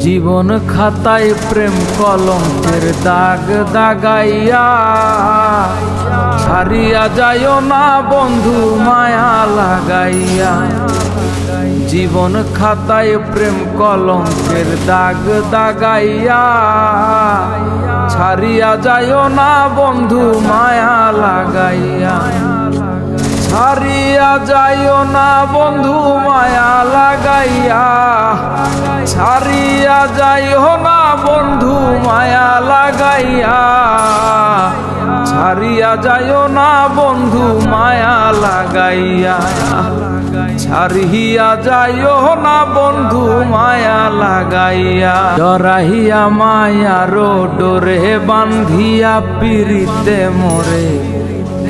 জীবন খাতায় প্রেম কলঙ্কের দাগ দাগাইয়া ছাড়িয়া যাইও না বন্ধু মায়া লাগাইয়া। জীবন খাতায় প্রেম কলঙ্কের দাগ দাগাইয়া ছাড়িয়া যাইও না বন্ধু মায়া লাগাইয়া। ছাড়িয়া যাইও না বন্ধু মায়া লাগাইয়া, ছাড়িয়া যাইও না বন্ধু মায়া লাগাইয়া, ছাড়িয়া যাইও না বন্ধু মায়া লাগাইয়া, ছাড়িয়া যাইও না বন্ধু মায়া লাগাইয়া। জরাহিয়া মায়ার ডোরে বান্ধিয়া পিরিতে মোরে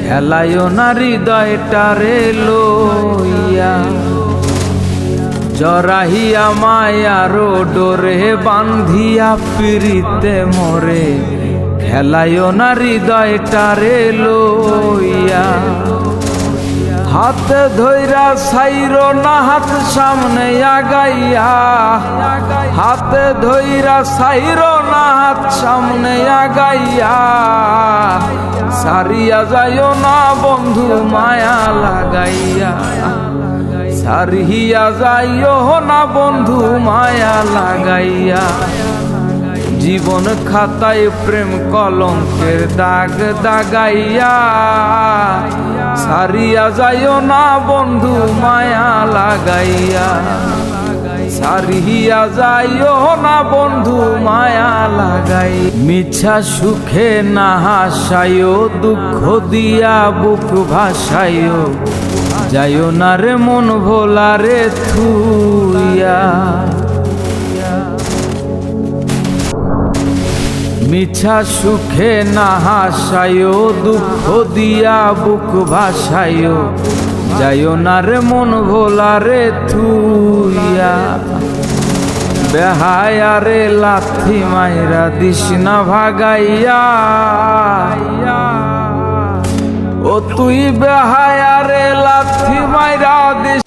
খেলায়ও না হৃদয়টারে লইয়া। জরাহিয়া মায়ার ডোরে বান্ধিয়া পিরিতে মোরে খেলায়ও না হৃদয়টারে লইয়া। হাত ধইরা সাইরো না হাত সামনে আগাইয়া, হাত ধইরা সাইরো না হাত সামনে আগাইয়া। ছাড়িয়া যাইও না বন্ধু মায়া লাগাইয়া, ছাড়িয়া যাইও না বন্ধু মায়া লাগাইয়া। জীবন খাতায় প্রেম কলঙ্কের দাগ দাগাইয়া ছাড়িয়া যাইও না বন্ধু মায়া লাগাইয়া, ছাড়িয়া যাইও না বন্ধু মায়া লাগাই। মিছা সুখে না হাসাইও দুঃখ দিয়া বুক ভাসাইও যাইও না রে মন ভোলা রে থুইয়া। মিছা সুখে না হাসাইও দুঃখ দিয়া বুক ভাসাইও যাইও না রে মন ভোলা রে থুইয়া। বেহায়া রে লাথি মাইরা দিস না ভাগাইয়া, ও তুই বেহায়া রে লাথি মাইরা দিস